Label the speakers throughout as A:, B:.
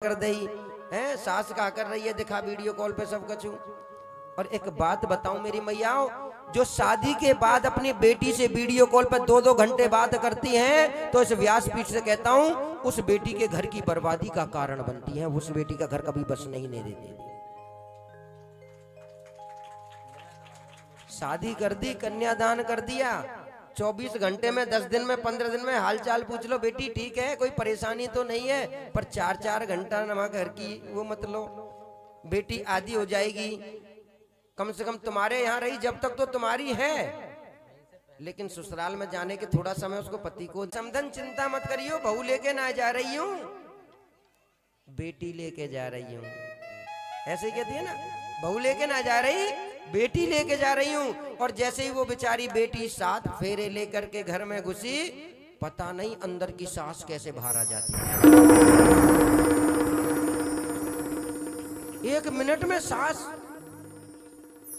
A: कर दई है, सास का कर रही है, दिखा वीडियो कॉल पे सब कछु। और एक बात बताऊं मेरी मैयाओ, जो शादी के बाद अपनी बेटी से वीडियो कॉल पर 2-2 घंटे बात करती हैं, तो इस व्यासपीठ से कहता हूं उस बेटी के घर की बर्बादी का कारण बनती है। उस बेटी का घर कभी बस नहीं देती। शादी कर दी, कन्यादान कर दिया, 24 घंटे में, 10 दिन में, 15 दिन में हालचाल पूछ लो, बेटी ठीक है, कोई परेशानी तो नहीं है, पर 4-4 घंटा नमा घर की वो मत लो, बेटी आधी हो जाएगी। कम से कम तुम्हारे यहाँ रही जब तक तो तुम्हारी है, लेकिन ससुराल में जाने के थोड़ा समय उसको पति को समधन चिंता मत करियो, बहू लेके ना जा रही हूँ, बेटी लेके जा रही हूँ। ऐसे कहती है ना, बहू लेके ना जा रही, बेटी लेके जा रही हूं। और जैसे ही वो बेचारी बेटी 7 फेरे लेकर के घर में घुसी, पता नहीं अंदर की सास कैसे बाहर आ जाती है। 1 मिनट में सास,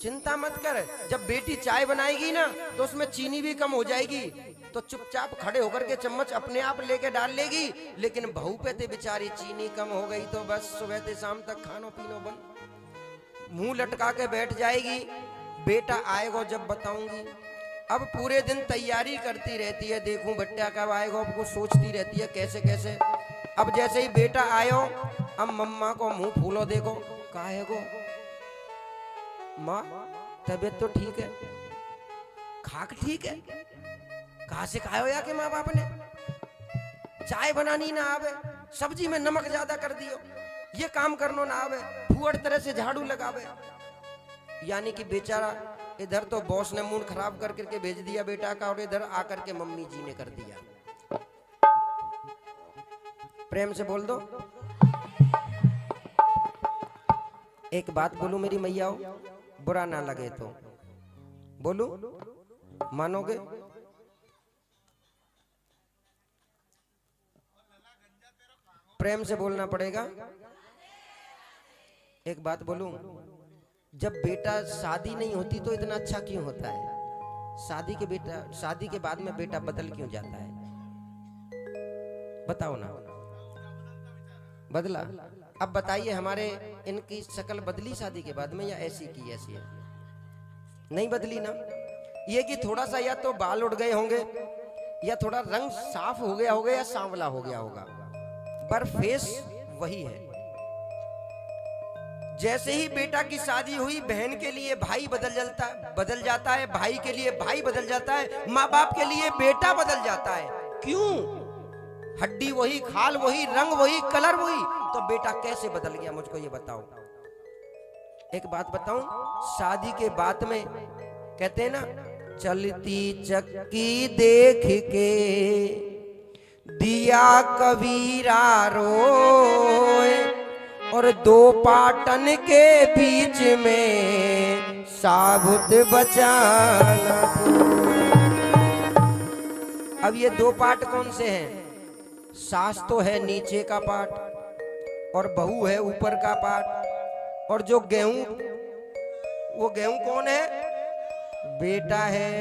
A: चिंता मत कर, जब बेटी चाय बनाएगी ना तो उसमें चीनी भी कम हो जाएगी, तो चुपचाप खड़े होकर के चम्मच अपने आप लेके डाल लेगी। लेकिन बहू पे थे बेचारी, चीनी कम हो गई तो बस सुबह से शाम तक खानो पीनो बंद, मुंह लटका के बैठ जाएगी। बेटा आएगा जब बताऊंगी। अब पूरे दिन तैयारी करती रहती है, देखूं बट्टा कब आएगा, अब कुछ सोचती रहती है कैसे कैसे। अब जैसे ही बेटा आयो, अब मम्मा को मुंह फूलो, देखो काहे को माँ तबीयत तो ठीक है, खाक ठीक है, कहा से खायो या के माँ बाप ने, चाय बनानी ना आवे, सब्जी में नमक ज्यादा कर दियो, ये काम करनो ना आवे, फुअड़ तरह से झाड़ू लगावे। यानी कि बेचारा इधर तो बॉस ने मूड खराब कर करके भेज दिया बेटा का, और इधर आकर के मम्मी जी ने कर दिया। प्रेम से बोल दो। एक बात बोलू मेरी मैयाओ, बुरा ना लगे तो बोलू, मानोगे? प्रेम से बोलना पड़ेगा। एक बात बोलूं, जब बेटा शादी नहीं होती तो इतना अच्छा क्यों होता है? शादी के बाद में बेटा बदल क्यों जाता है? बताओ ना, बदला? अब बताइए, हमारे इनकी शक्ल बदली शादी के बाद में या ऐसी की ऐसी है? नहीं बदली ना। ये कि थोड़ा सा या तो बाल उड़ गए होंगे, या थोड़ा रंग साफ हो गया होगा, या सांवला हो गया होगा, पर फेस वही है। जैसे ही बेटा की शादी हुई, बहन के लिए भाई बदल जाता है, भाई के लिए भाई बदल जाता है, माँ बाप के लिए बेटा बदल जाता है। क्यों? हड्डी वही, खाल वही, रंग वही, कलर वही, तो बेटा कैसे बदल गया मुझको ये बताओ। एक बात बताऊं, शादी के बाद में कहते हैं ना, चलती चक्की देख के दिया कबीरा रोए, और 2 पाटन के बीच में साबुत बचाना। अब ये 2 पाट कौन से हैं? सास तो है नीचे का पाट, और बहू है ऊपर का पाट, और जो गेहूं, वो गेहूं कौन है? बेटा है।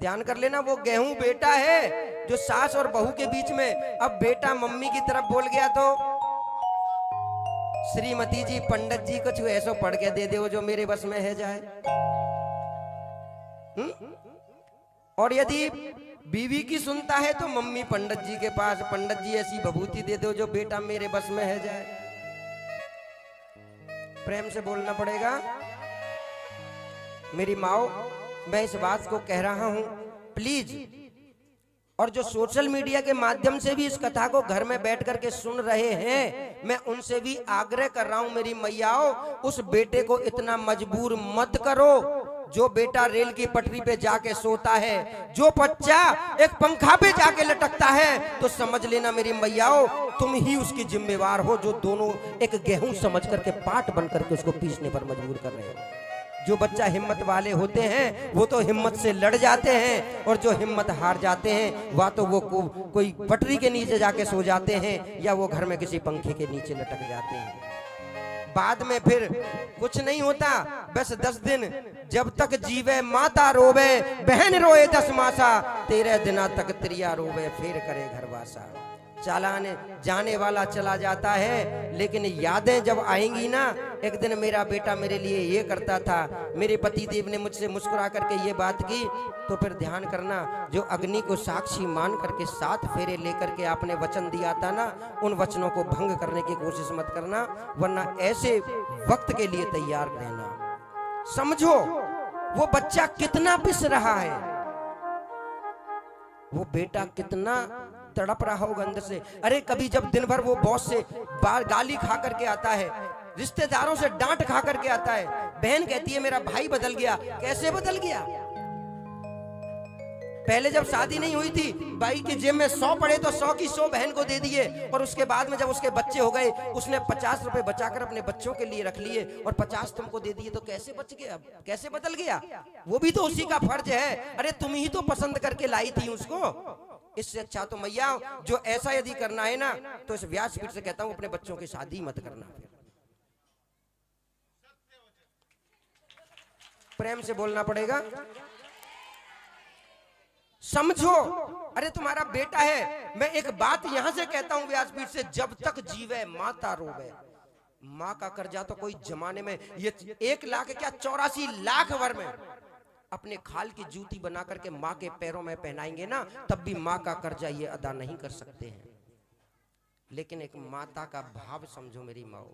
A: ध्यान कर लेना, वो गेहूं बेटा है जो सास और बहू के बीच में। अब बेटा मम्मी की तरफ बोल गया तो श्रीमती जी, पंडित जी कुछ ऐसा पढ़ के दे दो जो मेरे बस में है जाए। और यदि बीवी की सुनता है तो मम्मी पंडित जी के पास, पंडित जी ऐसी भभूति दे दो जो बेटा मेरे बस में है जाए। प्रेम से बोलना पड़ेगा मेरी माओ। मैं इस बात को कह रहा हूं, प्लीज, और जो सोशल मीडिया के माध्यम से भी इस कथा को घर में बैठ करके सुन रहे हैं, मैं उनसे भी आग्रह कर रहा हूं मेरी मैयाओ, उस बेटे को इतना मजबूर मत करो। जो बेटा रेल की पटरी पे जाके सोता है, जो बच्चा एक पंखा पे जाके लटकता है, तो समझ लेना मेरी मैयाओ, तुम ही उसकी जिम्मेवार हो, जो दोनों एक गेहूं समझ करके पाट बन करके उसको पीसने पर मजबूर कर रहे हो। जो बच्चा हिम्मत वाले होते हैं वो तो हिम्मत से लड़ जाते हैं, और जो हिम्मत हार जाते हैं वह तो वो कोई पटरी के नीचे जाके सो जाते हैं, या वो घर में किसी पंखे के नीचे लटक जाते हैं। बाद में फिर कुछ नहीं होता, बस 10 दिन जब तक जीवे माता रोवे, बहन रोए 10 मासा, 13 दिना तक त्रिया रोवे, फिर करे घरवासा। चालाने जाने वाला चला जाता है, लेकिन यादें जब आएंगी ना, एक दिन मेरा बेटा मेरे लिए ये करता था, मेरे पति देव ने मुझसे मुस्कुरा करके ये बात की, तो फिर ध्यान करना, जो अग्नि को साक्षी मान करके 7 फेरे लेकर के आपने वचन दिया था ना, उन वचनों को भंग करने की कोशिश मत करना, वरना ऐसे वक्त के लिए तैयार रहना। समझो वो बच्चा कितना पिस रहा है, वो बेटा कितना तड़प रहा होगा अंदर से। अरे कभी जब दिन भर वो बॉस से गाली खा करके आता है, रिश्तेदारों से डांट खा करके आता है, बहन कहती है मेरा भाई बदल गया। कैसे बदल गया? पहले जब शादी नहीं हुई थी, भाई की जेब में 100 पड़े तो 100 की 100 बहन को दे दिए, और उसके बाद में जब उसके बच्चे हो गए, उसने 50 रुपए बचाकर अपने बच्चों के लिए रख लिए और 50 तुमको दे दिए। तो कैसे बच गया? कैसे बदल गया? वो भी तो उसी का फर्ज है। अरे तुम ही तो पसंद करके लाई थी उसको। इससे अच्छा तो मैया जो ऐसा यदि करना है ना, तो इस व्यासपीठ से कहता हूं अपने बच्चों की शादी मत करना। प्रेम से बोलना पड़ेगा। समझो, अरे तुम्हारा बेटा है। मैं एक बात यहां से कहता हूं व्यासपीठ से, जब तक जीवे माता रोवे। माँ का कर्जा तो कोई जमाने में, ये 1 लाख क्या 84 लाख वर में अपने खाल की जूती बना करके माँ के पैरों में पहनाएंगे ना, तब भी माँ का कर्जा ये अदा नहीं कर सकते हैं। लेकिन एक माता का भाव समझो मेरी माँ,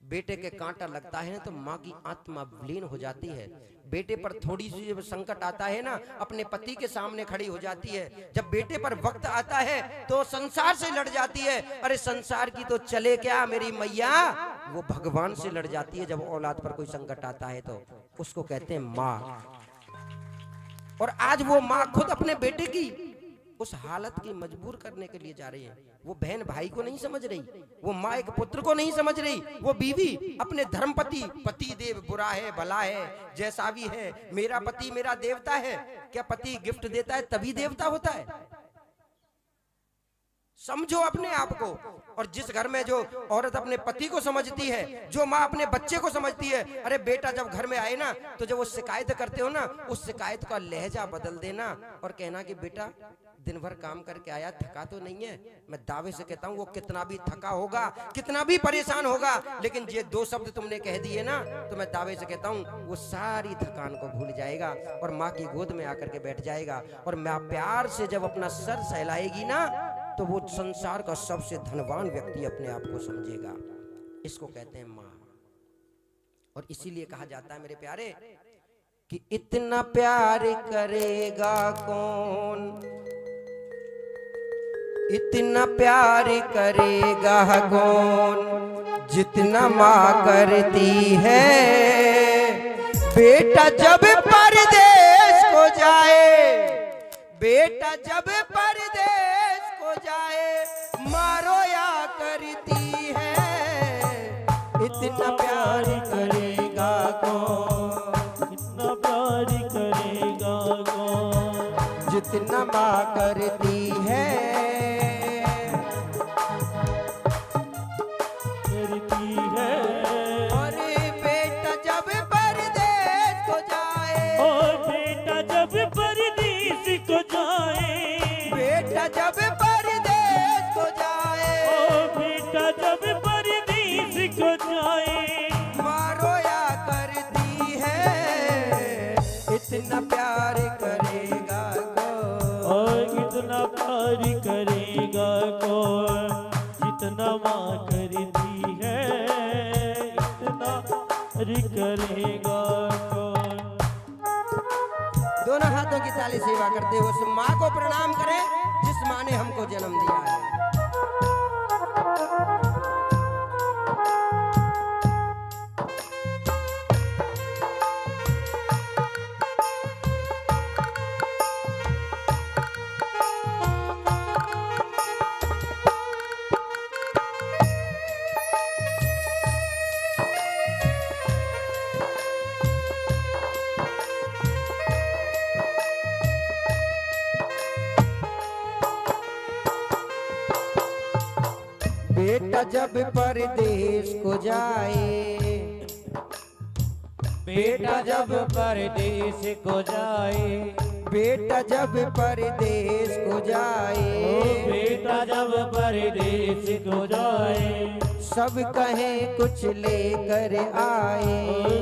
A: बेटे के कांटा लगता है ना तो माँ की आत्मा विलीन हो जाती है। बेटे पर थोड़ी सी जब संकट आता है ना, अपने पति के सामने खड़ी हो जाती है। जब बेटे पर वक्त आता है तो संसार से लड़ जाती है। अरे संसार की तो चले क्या मेरी मैया, वो भगवान से लड़ जाती है। जब औलाद पर कोई संकट आता है तो उसको कहते हैं माँ। और आज वो माँ खुद अपने बेटे की उस हालत की मजबूर करने के लिए जा रही है। वो बहन भाई को नहीं समझ रही, वो माँ एक पुत्र को नहीं समझ रही, वो बीवी अपने धर्मपति, पति देव बुरा है भला है जैसा भी है, मेरा पति मेरा देवता है। क्या पति गिफ्ट देता है तभी देवता होता है? समझो अपने आप को। और जिस घर में जो औरत अपने पति को समझती है, जो माँ अपने बच्चे को समझती है, अरे बेटा जब घर में आए ना तो जब वो शिकायत करते हो ना, उस शिकायत का लहजा बदल देना और कहना कि बेटा दिन भर काम करके आया, थका तो नहीं है? मैं दावे से कहता हूँ वो कितना भी थका होगा, कितना भी परेशान होगा, लेकिन ये 2 शब्द तुमने कह दिए ना, तो मैं दावे से कहता हूँ वो सारी थकान को भूल जाएगा और माँ की गोद में आकर के बैठ जाएगा। और माँ प्यार से जब अपना सर सहलाएगी ना, तो वो संसार का सबसे धनवान व्यक्ति अपने आप को समझेगा। इसको कहते हैं माँ। और इसीलिए कहा जाता है मेरे प्यारे कि इतना प्यार करेगा कौन, इतना प्यार करेगा कौन जितना माँ करती है। बेटा जब परदेश को जाए, बेटा जब परदेश को जाए, माँ रोया करती है। इतना प्यार करेगा कौन,
B: इतना प्यार करेगा कौन
A: जितना माँ करती है। इतना प्यार करेगा
B: और इतना प्यार करेगा कौन जितना माँ करती है। इतना प्यार करेगा कौन।
A: दोनों हाथों की ताली सेवा करते हुए उस माँ को प्रणाम करें जिस माँ ने हमको जन्म दिया है। बेटा जब परदेश को जाए,
C: बेटा जब परदेश को जाए,
A: बेटा जब परदेश को जाए,
B: बेटा जब परदेश को जाए,
A: सब कहे कुछ लेकर आए,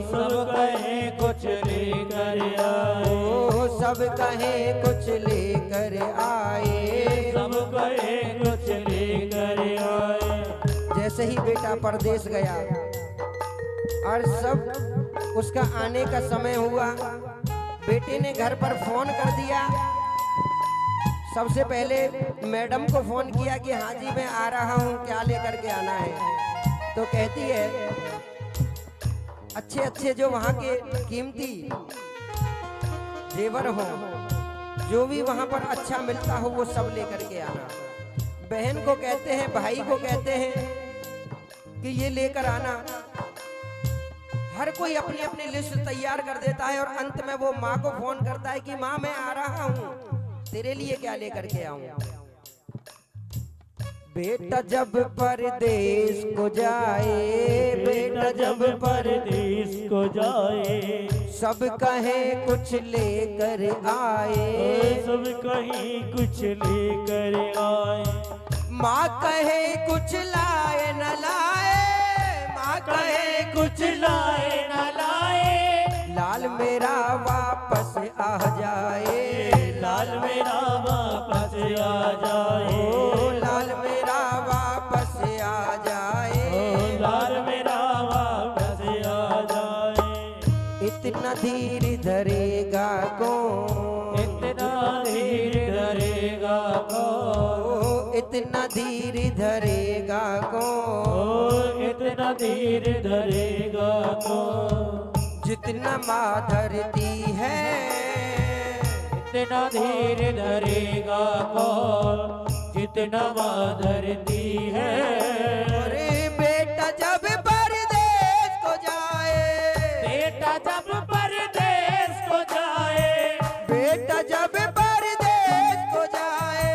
B: सब कहे कुछ लेकर आए,
A: ओ सब कहे कुछ लेकर आए,
B: सब कहे कुछ लेकर आए।
A: जैसे ही बेटा परदेश गया और सब उसका आने का समय हुआ, बेटे ने घर पर फोन कर दिया। सबसे पहले मैडम को फोन किया कि हाँ जी मैं आ रहा हूँ, क्या लेकर के आना है। तो कहती है अच्छे अच्छे जो वहाँ के कीमती जेवर हो, जो भी वहाँ पर अच्छा मिलता हो वो सब लेकर के आना। बहन को कहते हैं, भाई को कहते हैं कि ये लेकर आना। हर कोई अपनी अपनी लिस्ट तैयार कर देता है और अंत में वो माँ को फोन करता है कि माँ मैं आ रहा हूँ, तेरे लिए क्या लेकर के आऊं। बेटा जब परदेश को जाए,
B: बेटा जब परदेश को जाए,
A: सब कहे कुछ लेकर आए,
B: सब कहीं कुछ लेकर आए।
A: माँ कहे कुछ लाए न लाए, माँ कहे
B: कुछ लाए न लाए,
A: लाल मेरा वापस आ जाए,
B: लाल मेरा वापस आ जाए,
A: ओ लाल मेरा वापस आ जाए,
B: लाल मेरा वापस आ जाए।
A: इतना धीर धरेगा कौन,
B: इतना धीर धरेगा कौन,
A: ओ इतना धीर धरेगा कौन,
B: इतना धीर धरेगा कौन।
A: जितना माँ धरती है,
B: इतना धीर धरेगा कौन, जितना माँ धरती है।
A: अरे बेटा जब परदेश को जाए,
B: बेटा जब परदेश को जाए,
A: बेटा जब परदेश को जाए,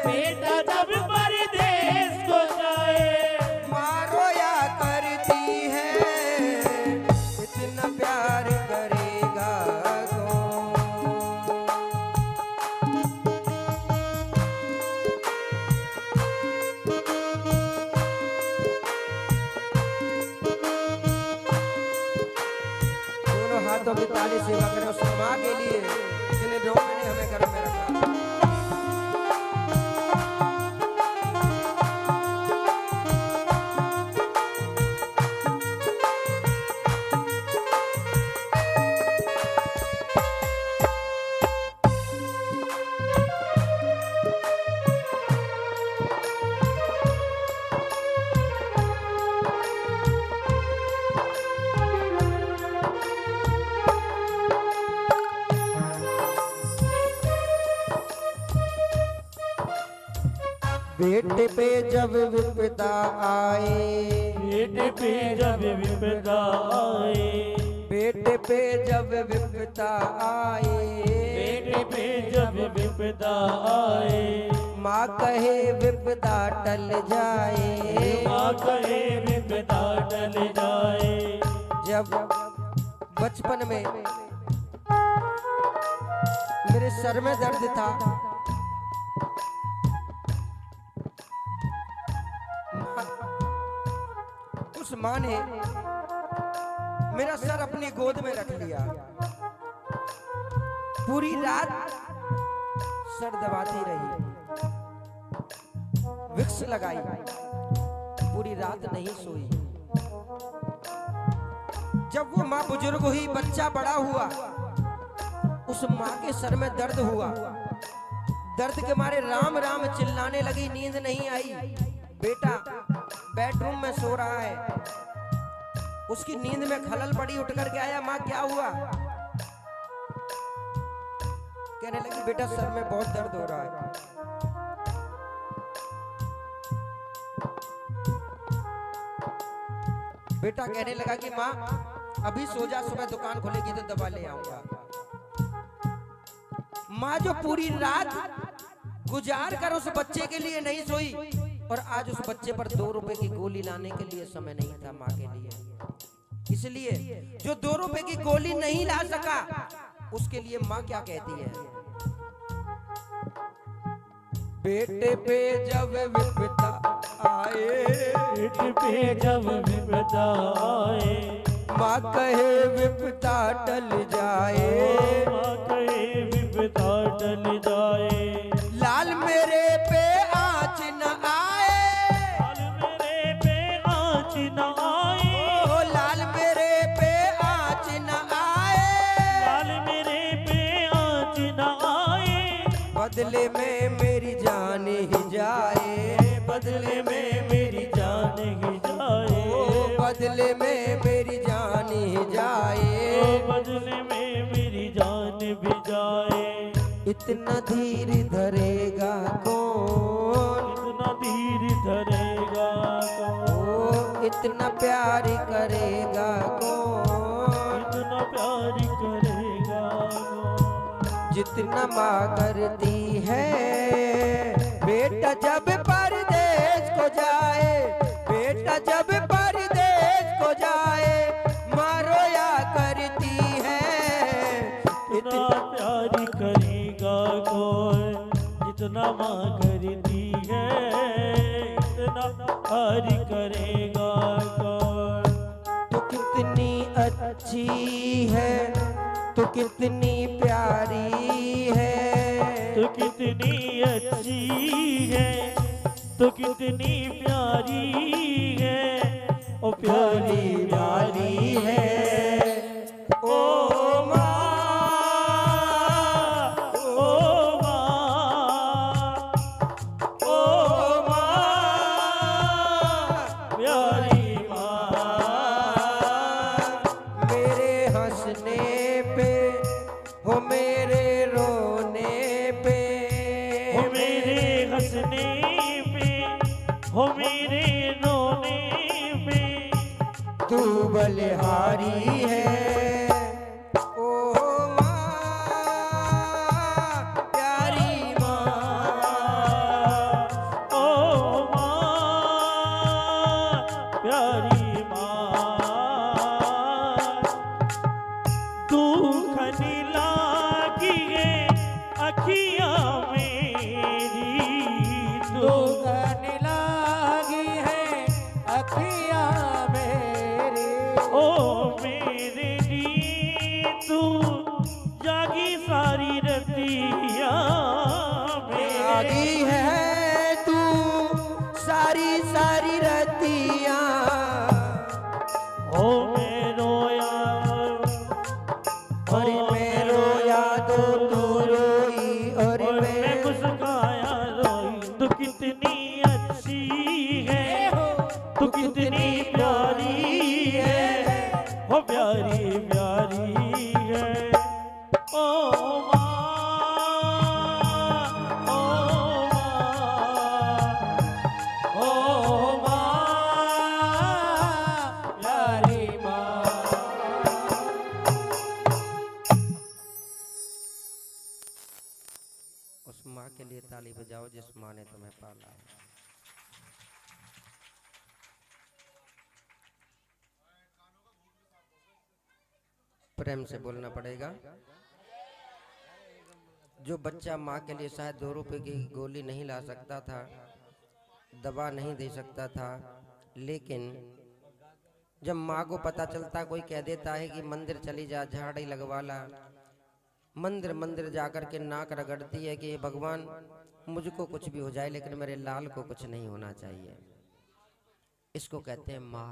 B: बेटा जब परदेश को जाए,
A: माँ रोया करती है, इतना प्यार करेगा कौन। दोनों हाथों की ताली सेवा करें उस माँ के लिए जिन्हें रोम ने हमें घर में रखा। बेटे पे जब विपदा आए,
B: बेटे पे जब विपदा आए,
A: बेटे पे जब विपदा आए,
B: बेटे पे जब विपदा आए,
A: माँ कहे विपदा टल जाए,
B: माँ कहे विपदा टल जाए।
A: जब बचपन में मेरे सर में दर्द था, उस माँ ने मेरा सर अपनी गोद में रख लिया, पूरी रात सर दबाती रही, विक्स लगाई, पूरी रात नहीं सोई। जब वो माँ बुजुर्ग हुई, बच्चा बड़ा हुआ, उस माँ के सर में दर्द हुआ, दर्द के मारे राम राम चिल्लाने लगी, नींद नहीं आई। बेटा बेडरूम में सो रहा है, उसकी नींद में खलल पड़ी, उठ करके आया, माँ क्या हुआ? कहने लगी बेटा सर में बहुत दर्द हो रहा है। बेटा कहने लगा कि माँ अभी सो जा, सुबह दुकान खुलेगी तो दवा ले आऊंगा। माँ जो पूरी रात गुजार कर उस बच्चे के लिए नहीं सोई, और आज उस बच्चे पर 2 रुपए की गोली लाने के लिए समय नहीं था माँ के लिए। इसलिए जो 2 रुपए की गोली नहीं ला सका उसके लिए माँ क्या कहती है, बेटे पे जब विपदा आए,
B: पेट पे जब विपदा आए,
A: माँ कहे विपदा टल जाए,
B: माँ कहे विपदा टल जाए,
A: लाल मेरे पे आँच न आए,
B: लाल मेरे पे आँच न आए,
A: ओ लाल मेरे पे आँच न आए,
B: लाल मेरे पे आँच न आए,
A: बदले में मेरी जान ही जाए,
B: बदले में मेरी जान ही जाए,
A: ओ बदले में मेरी जान ही जाए,
B: बदले में मेरी जान भी जाए।
A: इतना धीर धरेगा कौन,
B: इतना धीर धरेगा कौन,
A: ओ इतना प्यार करेगा कौन,
B: इतना प्यार करेगा कौन,
A: जितना माँ करती है। बेटा जब परदेश को जाए, बेटा जब परदेश को जाए, माँ रोया करती है।
B: इतना प्यार करेगा कौन, जितना माँ करती है, इतना प्यार करेगा कौन।
A: तो कितनी अच्छी है, तो कितनी प्यारी है,
B: तो कितनी अच्छी है, तो कितनी प्यारी है, ओ प्यारी प्यारी है,
A: ओ माँ,
B: ओ माँ, ओ माँ, प्यारी माँ,
A: मेरे हंसने पे हो, मेरे रोने पे,
B: हो मेरे हंसने पे, हो मेरे रोने पे,
A: तू बलिहारी है। ओ माँ, प्यारी माँ,
B: ओ माँ, प्यारी माँ, दुख नहीं लागी है अखियाँ मेरी, दुख
C: दुखन लागी है अखियाँ मेरी,
B: ओ मेरे लिए तू जागी सारी रतियाँ मेरी,
A: आगी है तू सारी सारी रतियाँ,
B: ओ मैं रोया,
A: और मैं रोया तो तू रोई, और
B: और मैं
A: मैं
B: मुस्काया रोई। तू कितनी अच्छी है, तू कितनी प्यारी है, हो प्यारी प्यारी है, ओ माँ, ओ माँ, ओ माँ,
C: प्यारी माँ।
A: उस माँ के लिए ताली बजाओ जिस माँ ने तुम्हें पाला है। प्रेम से बोलना पड़ेगा। जो बच्चा माँ के लिए शायद 2 रुपए की गोली नहीं ला सकता था, दवा नहीं दे सकता था, लेकिन जब माँ को पता चलता, कोई कह देता है कि मंदिर चली जा, झाड़ी लगवा ला, मंदिर मंदिर जाकर के नाक रगड़ती है कि भगवान मुझको कुछ भी हो जाए लेकिन मेरे लाल को कुछ नहीं होना चाहिए। इसको कहते हैं माँ।